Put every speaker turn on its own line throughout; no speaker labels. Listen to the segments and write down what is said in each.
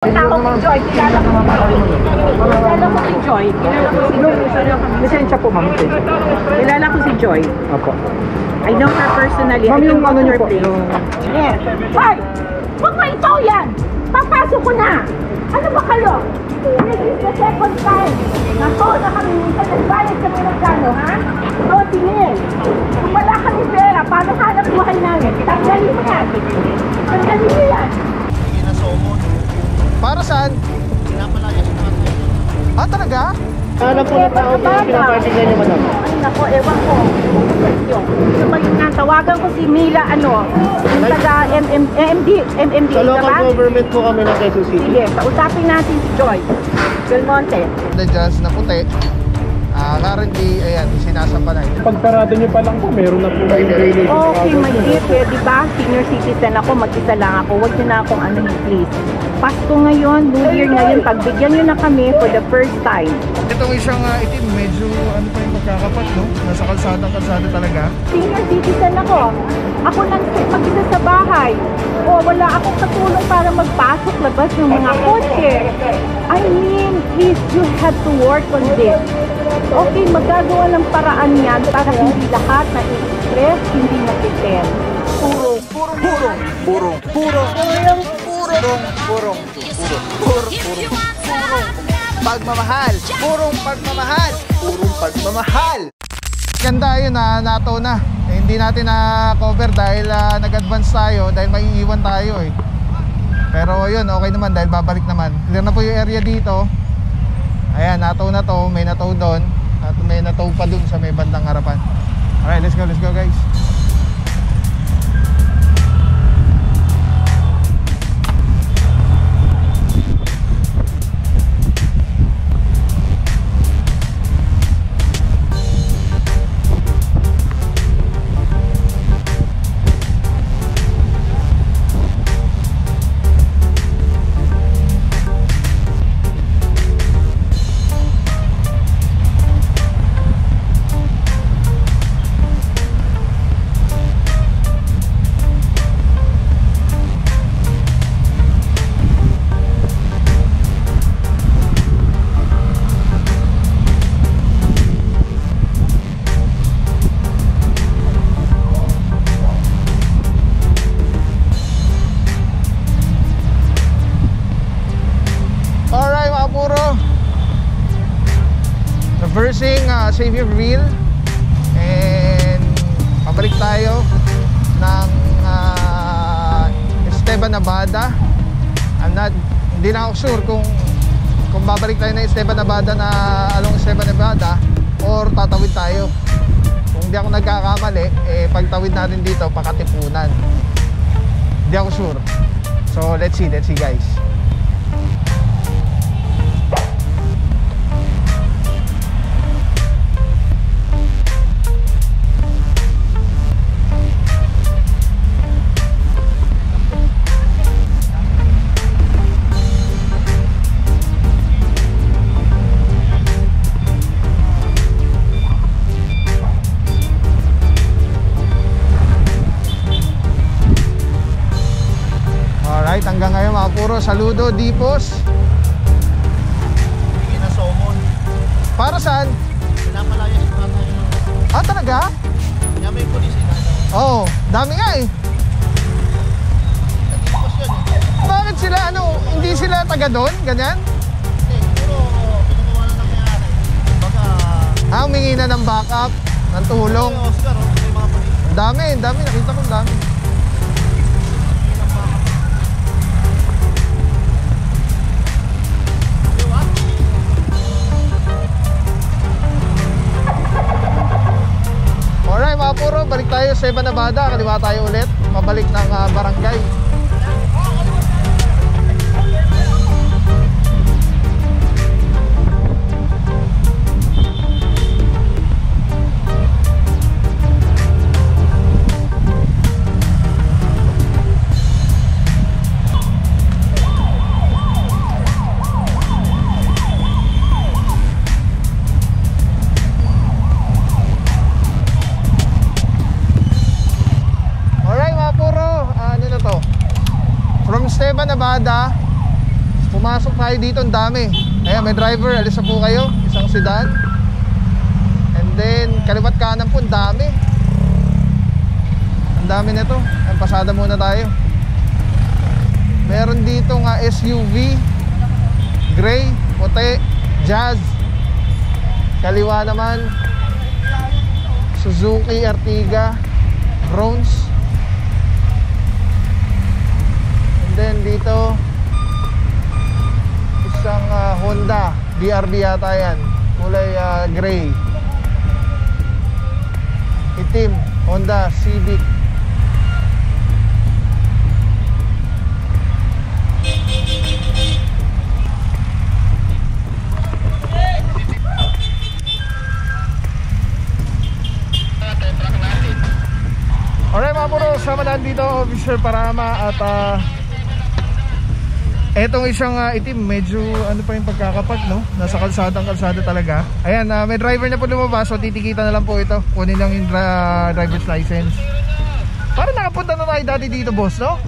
Tao ko Joy, kilala ko si Joy.
Lisensya po, ma'am.
Kilala ko si Joy.
Opo.
I know her personally.
Ma'am, yung ano niyo po?
Yes. Hoy! Huwag mo ito yan! Papasok ko na! Ano ba kayo? This is the second time. Nako na kami minsan nagbayad kami ng gano, ha? O, tingin. Kung wala kami pera, paano hanap buhay namin? Tanggalin mo yan. Tanggalin mo yan.
Hindi na somon.
Para saan?
Pinapalayas na nga tayo.
Ah, talaga?
Ano po na tao po yung pinapartigan niyo, madam?
Ay, nako, ewan ko. Ito pa yung tawagan ko si Mila, yung taga MMD,
Sa local
diba?
government po kami ng Quezon City.
Sige, kausapin natin si Joy Belmonte.
Nadyan na puti. Currently, ayan, sinasampa na ito.
Pagparado niyo pa lang po, meron na po kayo drainage.
Okay, my dear, di ba? Senior citizen ako, mag-isa lang ako. Huwag niyo na akong please. Pasko ngayon, New Year ngayon, pagbigyan niyo na kami for the first time.
Itong isang itim, medyo ano pa yung magkakapat, no? Nasa kalsada talaga.
Senior citizen ako. Ako lang mag-isa sa bahay. O wala akong katulong para magpasok labas ng mga kotse. I mean, please, you have to work on this. Okay, magagawa ng paraan yan para hindi lahat na i-stress, hindi na-pretend.
Pagmamahal, purong pagmamahal. Ganda yun na nato na. Hindi natin na-cover dahil nag-advance tayo dahil maiiwan tayo eh. Pero yun, okay naman dahil babalik naman. Clear na po yung area dito. Ayan, nataw na to, may nataw doon. At may nataw pa doon sa may bandang harapan. Alright, let's go guys. Reversing Xavier Real and pabalik tayo ng Esteban Abada. Hindi na ako sure kung babalik tayo ng Esteban Abada na along Esteban Abada or tatawid tayo. Kung hindi ako nagkakamali, pagtawid natin dito Pakatipunan. Hindi ako sure. So let's see guys. Hanggang ngayon mga puro saludo Dipos.
Hindi na somon.
Para saan?
Pinapalayas na nga tayo.
Ah, talaga?
Kaya may pulis na.
Oo, dami nga eh.
Tapos yun eh.
Bakit sila hindi sila taga doon? Ganyan?
Hindi, puro pinukuha na nangyayari. Baga...
Humingi na ng backup, ng tulong.
Oscar, may mga pulis.
Ang dami, nakita ko ang dami. Alright mga puro, balik tayo sa Esteban Abada. Kaliwa tayo ulit, mabalik ng barangay. Esteban Abada pumasok tayo dito, ang dami. Ayan, may driver, alis na po kayo. Isang sedan. And then, kaliwat kanan po, ang dami. Ang dami nito. Ayan, pasada muna tayo. Meron dito nga SUV, gray, puti, Jazz. Kaliwa naman, Suzuki Ertiga, bronze. And then dito, isang Honda BRB yata yan, kulay gray, itim, Honda Civic. Alright mga puro, sama na dito Officer Parama at etong isang itim, medyo ano pa yung pagkakapag, no? Nasa kalsada talaga. Ayan, may driver na po lumabas, so titikita na lang po ito. Kunin lang yung driver's license. Parang nakapunta na tayo dati dito, boss, no?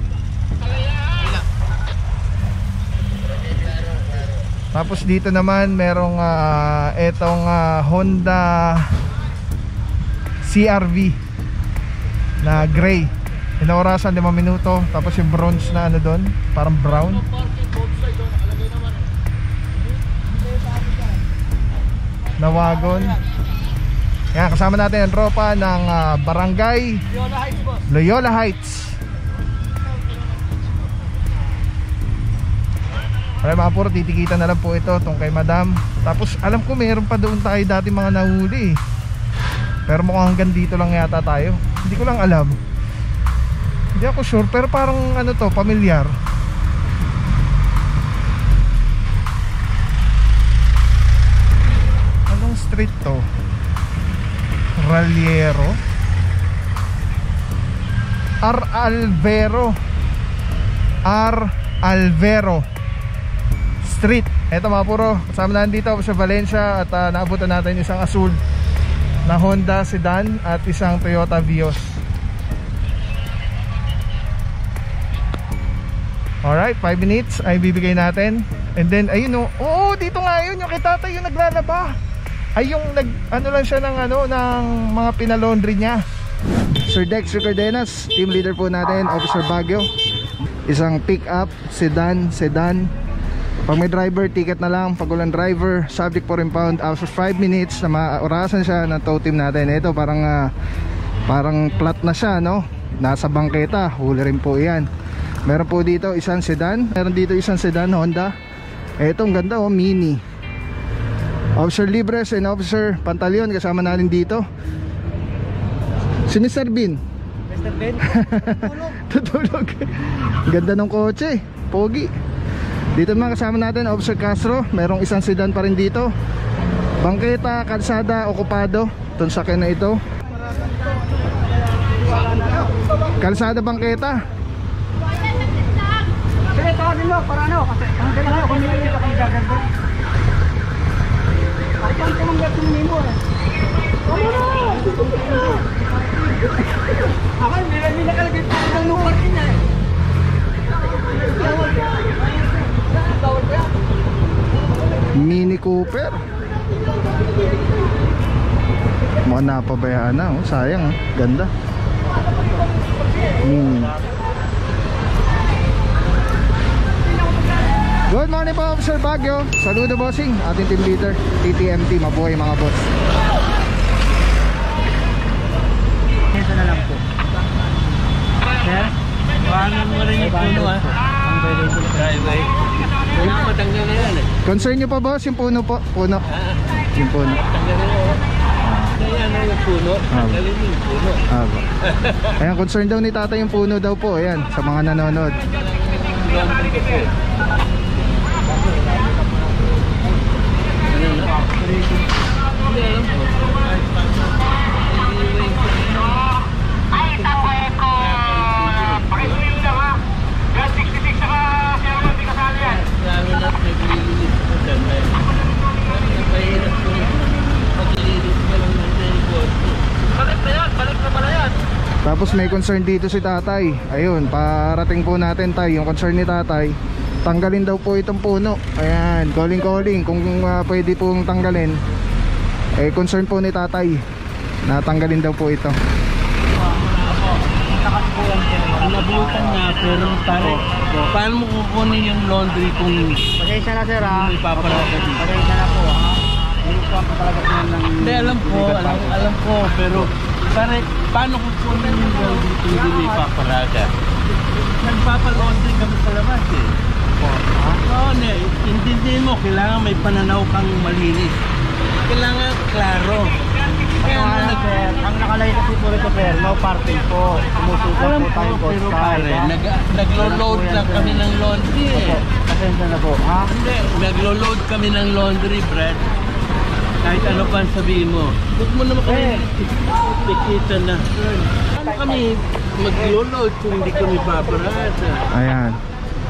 Tapos dito naman merong etong Honda CR-V na gray. Inaorasan 5 minuto. Tapos yung bronze na ano doon, parang brown. Na wagon. Yan, kasama natin ang tropa ng barangay Loyola Heights. Alright mga puro, titikita na lang po ito tong kay madam. Tapos alam ko meron pa doon tayo dati mga nahuli, pero mukhang hanggang dito lang yata tayo. Hindi ko lang alam. Hindi ako sure, pero parang ano to, pamilyar. Anong street to? Raliero? Alvero Street. Eto mga puro, kasama natin dito sa Valencia. At naabutan natin isang asul na Honda sedan at isang Toyota Vios. Alright, 5 minutes ay bibigay natin. And then ayun oh, dito nga yun, yung kay tatay yung naglalaba. Ay yung ano lang siya ng ng mga pinalaundry niya. Sir Dex Cardenas, team leader po natin, Officer Baguio. Isang pick up sedan. Pag may driver, ticket na lang. Pag walang driver, subject for impound. After 5 minutes na maorasan siya ng tow team natin. Ito parang flat na siya, no? Nasa bangketa, huli rin po yan. Meron po dito isang sedan. Meron dito isang sedan Honda. Ito ang ganda, mini. Officer Libres and Officer Pantaleon kasama natin dito. Si Mr. Bean. Mr. Bean? Tutulog. Ganda ng kotse, pogi. Dito naman kasama natin Officer Castro. Merong isang sedan pa rin dito. Bangketa, kalsada, okupado. Itong sakyan na ito. Kalsada, bangketa.
Sige, tawagin mo para kasi ang ganda na kung nililito kang gaganda. Ay, kung tumanggat yung nimo Ano na? Ako, may nakalagay pa ng number niya
Mini Cooper. Mukhang napabayaan na, sayang, ganda. Good morning po, Officer Baguio. Saludo bossing, ating team leader, TTMT, mabuhay mga boss.
Ito na lang po. Sir, buhanan mo rin yung puno ang violation. Puno matanggal na yan
Concern nyo pa boss, yung puno po? Puno. Yung puno.
Tanggal na yan. Ayan yung puno. Tanggalin yung puno.
Ayan, concern daw ni tatay yung puno daw po. Ayan, sa mga nanonood. Tapos may concern dito si tatay. Ayun, parating po natin tayo yung concern ni tatay. tanggalin daw po itong puno. Ayan, calling kung pwede pong tanggalin. Concern po ni tatay na tanggalin daw po ito.
Nabutan nga, pero pare, paano mo kukunin yung laundry kung
Pasensya na sir ha.
may paparada dito?
Pasensya na po ha. Hindi ko ako talaga ng...
Hindi, alam ko, pero pare, paano kukunin yung laundry kung hindi may paparada? Nagpapalaundry kami sa labas eh. Oo, intindihin mo, kailangan may pananaw kang malinis. Kailangan klaro. Kaya
Ang nakalagay kasi po rito sir, no parking po. Sumusugat
alam
po
ko,
tayo
pero pare, naglo-load lang kami ng laundry eh.
Pasensya na po ha.
Hindi, naglo-load kami ng laundry, Brad. Kahit ano pa ang sabihin mo. Huwag mo naman kami tikita na. Paano kami maglo-load kung hindi kami paparada?
Ayan.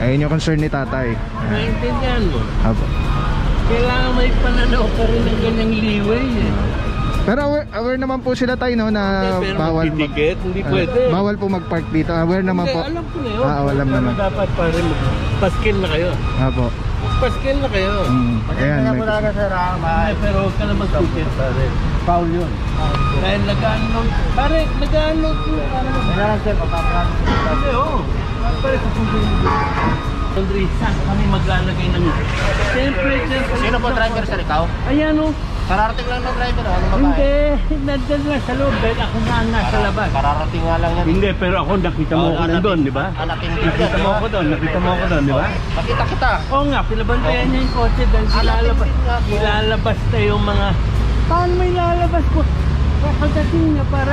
Ayun yung concern ni tatay.
Naintindihan mo?
Apo.
Kailangan may pananaw ka rin ng ganyang liway eh.
Pero aware naman po sila tayo no na
Pero
bawal
magtitikit, hindi pwede.
bawal po mag-park dito. Aware naman
Hindi,
po.
alam ko na yun.
Alam
Pero
naman.
dapat pare, paskil na kayo.
Apo.
Paskil na kayo.
Ayan.
Pasensya na po talaga sir ha.
Ay, pero huwag ka na magtikit pare. Foul yun. Dahil nag-unload. Pare, nag-unload yun.
Pasensya lang sir, papaparan.
Hindi, oo. Pare, kukunin mo. Andre, saan kami maglalagay ng... Siyempre.
Sino po driver sir, ikaw?
Ayan o.
Kararating lang ng driver ha. Ano babae?
Hindi, nandun na sa loob. Dahil ako nga nasa labas.
Kararating nga lang yan.
Hindi, pero ako nakita mo ako nandun, di ba?
Anating
Nakita mo ako doon, di ba?
Nakita kita.
Oo nga, pinabantayan niya yung kotse dahil ilalabas na yung mga... Paano may lalabas ko? Kadadating na para...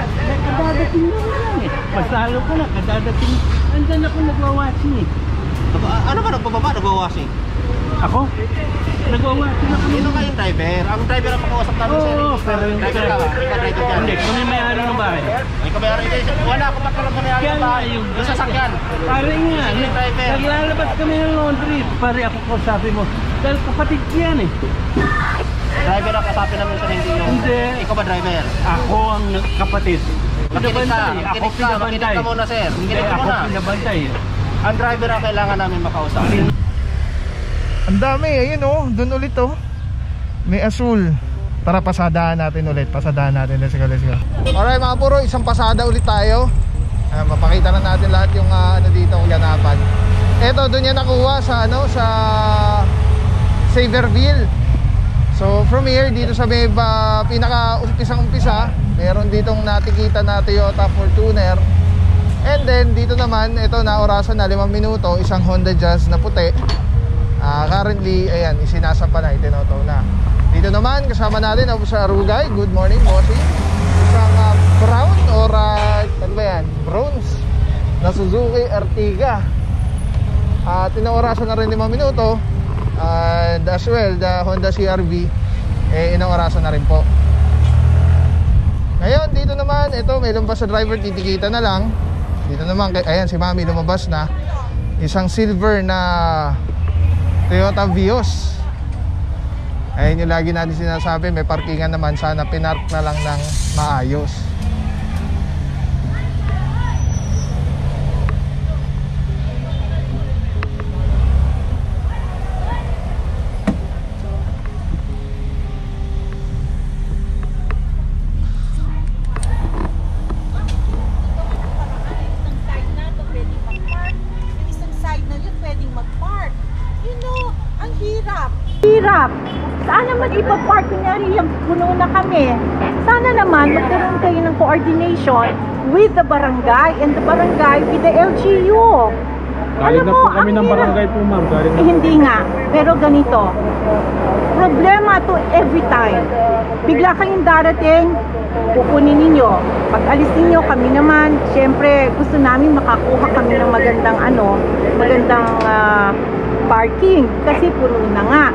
Kadadating na lang eh. Masalo ko na, kadadating. Andyan ako nagwawashing eh.
Ano ba nagbababa? Nagwawashing?
Ako? Nagwawashing ako.
Sino kayong driver? Ang driver ang pakausap namin sir.
Oo, pero yung
driver ka ba? Ikaw driver dyan.
Hindi, kung may may-ari ng bahay.
Ikaw ba? Wala ako pa kalang may
Kaya
ano
nga
ba?
yung...
Yung sasakyan.
Pare nga,
Yung driver.
naglalabas kami ng laundry. Pare ako ko sabi mo. Dahil kapatid ko yan eh.
Driver ang kasapin namin sa hindi yung...
Hindi.
Ikaw ba driver?
Ako ang kapatid.
Makinig ka.
Pinabantay. Ako
Makinig ka muna sir.
Hindi,
Makinig ka
ako
muna.
pinabantay.
Ang driver ang kailangan namin makausap.
Ang dami, ayun oh, doon ulit oh. May asul. Tara, pasadahan natin ulit. Pasadahan natin. Let's go. Alright mga puro, isang pasada ulit tayo. Mapakita na natin lahat yung ano dito, kaganapan. Eto, doon yan nakuha sa ano, sa Saverville. So from here, dito sa may pinaka-umpisang-umpisa, meron ditong natikita na Toyota Fortuner. And then dito naman, ito na orasan na 5 minuto, isang Honda Jazz na puti. Currently, ayan, isinasapa na, itinoto na. Dito naman, kasama natin sa Arugay. Good morning, bossing. Isang brown or ano ba yan? Bronze na Suzuki Ertiga. At inaorasan na rin 5 minuto. And as well, the Honda CR-V inaorasan na rin po. Ngayon, dito naman, ito, may lumabas sa driver, titikita na lang. Dito naman, ayan, si Mami lumabas na. Isang silver na Toyota Vios. Ayun yung lagi natin sinasabi, may parkingan naman, sana pinark na lang ng maayos.
Hirap. Saan naman ipapark? Kunyari yung puno na kami. Sana naman magkaroon kayo ng coordination with the barangay and the barangay with the LGU.
Galing na po kami ng
ang hirap.
barangay po ma'am. Galing na
Hindi nga. Pero ganito. Problema to every time. Bigla kayong darating, kukunin ninyo. Pag alis ninyo, kami naman, syempre gusto namin makakuha kami ng magandang parking. Kasi puno na nga.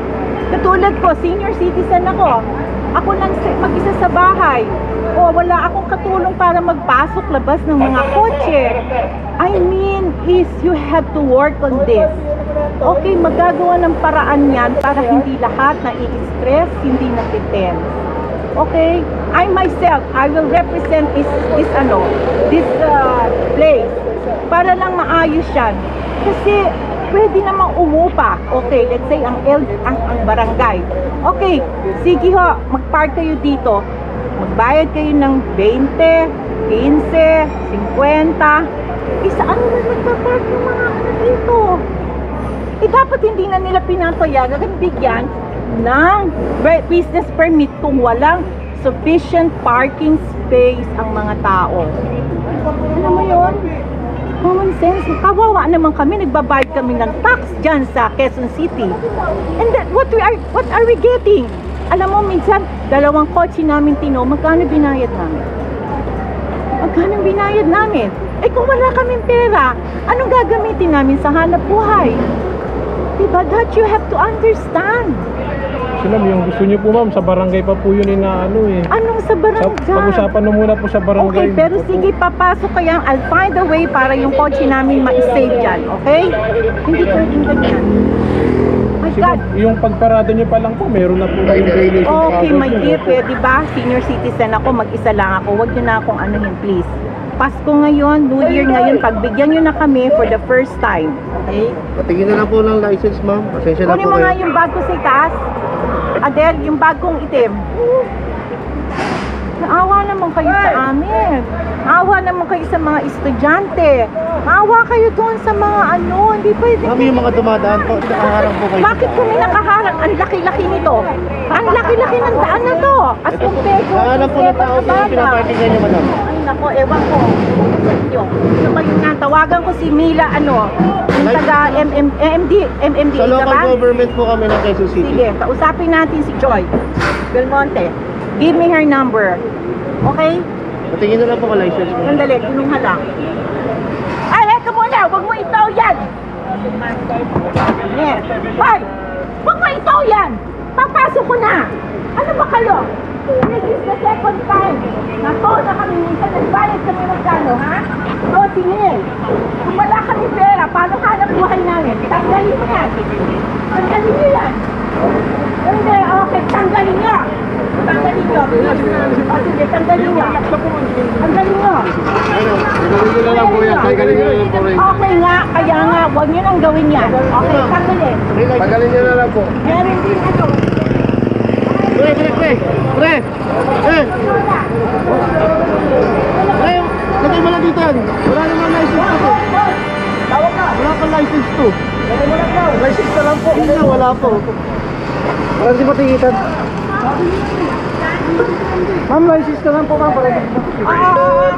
Katulad ko, senior citizen ako. Ako lang mag-isa sa bahay. O wala akong katulong para magpasok labas ng mga kotse. I mean, is you have to work on this. Okay, magagawa ng paraan yan para hindi lahat na i-stress, hindi na tense. Okay? I myself, I will represent this place para lang maayos yan. Kasi pwede namang umupa. Okay, let's say ang barangay. Okay, sige ho, mag-park kayo dito. Magbayad kayo ng 20, 15, 50. Saan naman magpa-park yung mga dito? Dapat hindi na nila pinapayagan at bigyan ng business permit kung walang sufficient parking space ang mga tao. Alam mo yun? Common sense. Kawawa naman kami, nagbabayad kami ng tax dyan sa Quezon City. And then, what are we getting? Alam mo, minsan, 2 kotse namin magkano binayad namin? Magkano binayad namin? Kung wala kaming pera, anong gagamitin namin sa hanap buhay? Diba? That you have to understand.
Ma'am, yung gusto niyo po ma'am, sa barangay pa po yun inaano eh.
Anong sa barangay?
Pag-usapan na muna po sa barangay.
Okay, pero sige, papasok kaya. I'll find a way para yung kotse namin ma-save dyan, okay? Hindi pwedeng ganyan. My
Kasi
God.
ma'am, yung pagparada niyo pa lang po, meron na po yung violation.
Okay, my dear, diba? Senior citizen ako, mag-isa lang ako. Huwag niyo na akong anuhin, please. Pasko ngayon, New Year ngayon, pagbigyan nyo na kami for the first time. Okay?
Patingin na lang po ng license, ma'am. Pasensya na
Kunin
po
mo nga
kayo.
yung bag ko sa itaas. Adel, yung bag kong itim. Naawa naman kayo sa amin. Naawa naman kayo sa mga estudyante. Naawa kayo doon sa mga hindi pwede.
Ma'am, yung mga dumadaan po, nakaharang po kayo.
Bakit kami nakaharang? Ang laki-laki nito. Ang laki-laki ng daan na to. As compared to
Alam po ng tao po yung pinapartingan niyo, madam.
Ay nako, ewan ko. Sa inyo. So kayo nga, tawagan ko si Mila, yung taga MMD,
Sa local
ba?
government po kami ng Quezon City.
Sige, kausapin natin si Joy Belmonte. Give me her number. Okay?
Patingin na lang po ka license mo.
Sandali, kinuha lang. Ay, eka muna, huwag mo itaw yan! Yeah. Hoy! Huwag mo itaw yan! Papasok ko na! Ano ba kayo? This is the second time. Nato na kami minsan, nagbayad kami ng kano, ha? So, tingin. Kung wala kami pera, paano hanap buhay namin? Tanggalin mo yan. Tanggalin nyo yan. Hindi, okay, tanggalin nyo. Tanggalin nyo. O, sige, tanggalin nyo. Tanggalin nyo.
Galing nyo na lang po yan. Galing nyo na lang po rin.
Okay nga, kaya nga, huwag nyo nang gawin yan. Okay, tanggalin.
Tagalin nyo na lang po.
Meron din
Pre! Pre! Pre! Lagay mo lang dito yan. Wala naman license to.
Tawag na.
Wala pang license to.
Lagay mo lang daw.
License ka lang po. Hindi na, wala po. Parang di matingitan. Ma'am, license ka lang po ma'am. Parang di matingitan.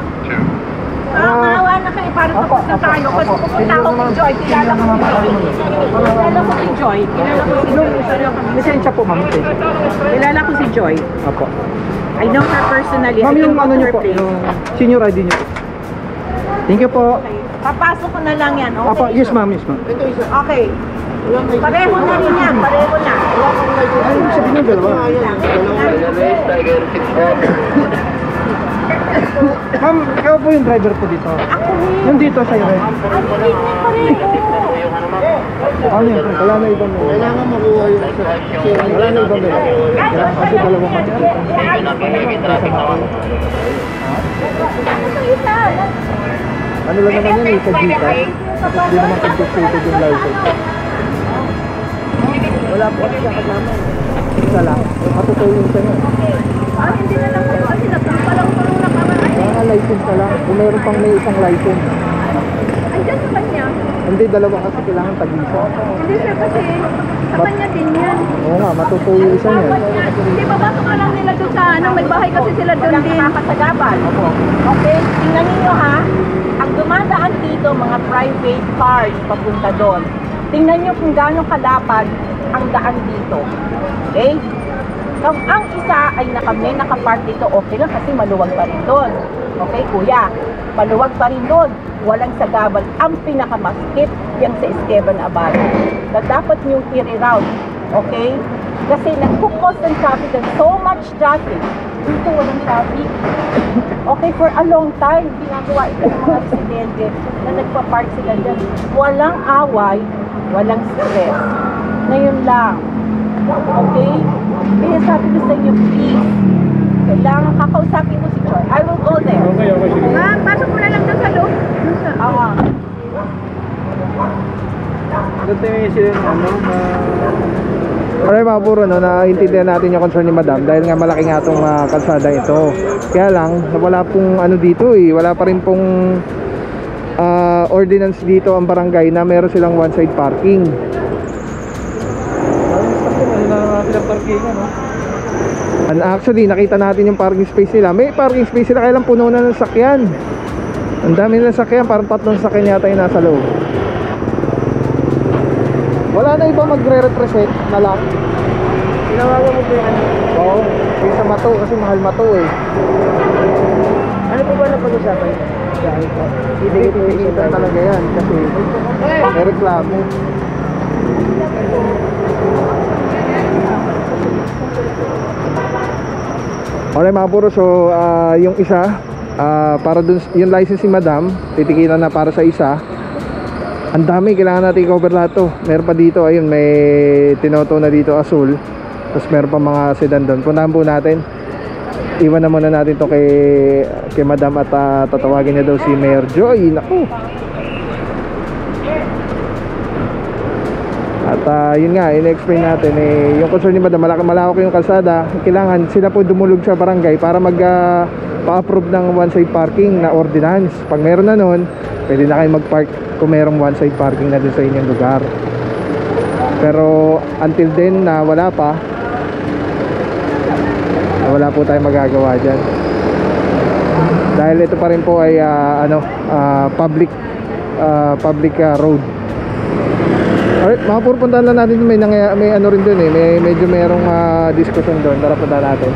Maawa na kayo, para tapos na tayo. Kasi pupunta ako kay Joy. Kilala ko si Joy. Kilala ko si Joy.
Lisensya po ma'am.
Kilala ko si Joy.
Apo.
I know her personally.
Ma'am,
I
yung
can
ano
go to
nyo
her
po,
place.
yung senior ID nyo po. Thank you po.
Okay. Papasok ko na lang yan, okay?
Apo, yes ma'am, yes ma'am.
Okay. Pareho na rin yan, pareho na.
Ano yung sabihin nyo, dalawa? Ma'am, ikaw po yung driver po dito.
Ako
Yung dito sa'yo rin.
hindi pareho.
Ano yun? Wala na ibang mo. Kailangan makuha yung wala na ibang mo. Kasi dalawang kami. Ano lang naman yan eh, sa Gcash. Tapos di naman confiscated yung license. Wala po kasi sa kasama. Isa lang. Matutulong sa inyo.
Hindi na lang po kasi nagpapalang tulong na kami.
Mga license ka lang. Kung meron pang may isang license.
Andyan sa kanya.
Hindi, dalawa kasi kailangan tag-isa.
Hindi sir, kasi sa kanya din yan.
Oo nga, matutuyo isa niya.
Hindi ba ba lang nila doon sa may bahay kasi sila doon din. Nakakasagaban. Okay, tingnan ninyo ha. Ang dumadaan dito, mga private cars papunta doon. Tingnan nyo kung gaano kalapad ang daan dito. Okay? Kung ang isa ay may nakapark dito, okay lang kasi maluwag pa rin doon. Okay, kuya? Maluwag pa rin doon. Walang sagabal. Ang pinakamaskip yung sa Esteban Abad. Na dapat nyo i-reroute. Okay? Kasi nagkukos ng traffic and so much traffic. Dito walang traffic. Okay, for a long time, ginagawa ito ng mga residente na nagpa-park sila dyan. Walang away, walang stress. Ngayon lang. Okay? Kaya sabi ko sa inyo, please, kailangan kakausapin ko si Joy. I will go there.
Okay, okay, sige.
Pasok mo na lang doon sa loob.
tingin sila ng ano,
Alright mga puro, no, naintindihan natin yung concern ni Madam dahil nga malaki nga itong kalsada ito. Kaya lang, wala pong ano dito eh, wala pa rin pong ordinance dito ang barangay na meron silang one side parking. And actually, nakita natin yung parking space nila. May parking space sila, kailang puno na ng sakyan. Ang dami ng sakyan, parang 3 sakyan yata yung nasa loob. Wala na iba magre-represent na lang.
Tinawagan mo po yung ano.
Oo, sa Mato kasi mahal Mato eh.
Ano po ba na pag-usapan? Dahil po.
Iitan talaga yan kasi may reklamo. Alright mga puro, so yung isa para dun, yung license ni Madam titikitan na para sa isa. Ang dami, kailangan natin i-cover lahat to. Meron pa dito, ayun, may tinoto na dito asul. Tapos meron pa mga sedan doon. Punahan po natin. Iwan na muna natin to kay Madam at tatawagin niya daw si Mayor Joy. Naku. At yun nga, in-explain natin yung concern ni Madam, malawak yung kalsada. Kailangan sila po dumulog sa barangay para pa-approve ng one side parking na ordinance. Pag meron na nun, pwede na kayo mag-park kung merong one side parking na dun sa inyong lugar. Pero until then na wala pa, wala po tayong magagawa dyan. Dahil ito pa rin po ay public road. Alright, mga puro, puntahan lang natin. May ano rin dun eh, medyo merong discussion doon. Tara, puntahan natin.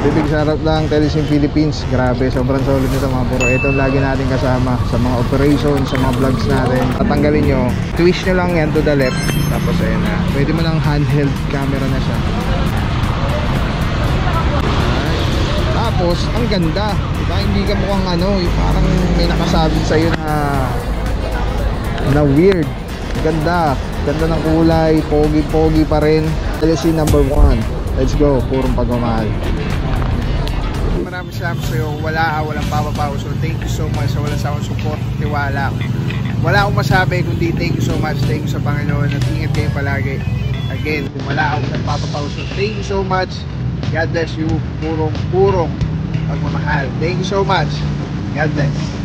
Bibig sarap lang, Telesim Philippines. Grabe, sobrang solid nito mga puro. Ito lagi natin kasama sa mga operations, sa mga vlogs natin. Tatanggalin nyo, twist nyo lang yan to the left. Tapos ayun na, pwede mo ng handheld camera na siya. Alright. Tapos, ang ganda. Diba, hindi ka mukhang ano, parang may nakasabit sa'yo na weird. Ganda, ganda ng kulay, pogi-pogi pa rin. Telesim #1. Let's go, purong pagmamahal. Maraming salamat sa'yo. Walang papapaw. So thank you so much sa walang sawang support, tiwala. Wala akong masabi kundi thank you so much. Thank you sa Panginoon at ingat kayo palagi. Again, wala akong nagpapapaw. So thank you so much. God bless you. Purong pagmamahal. Thank you so much. God bless.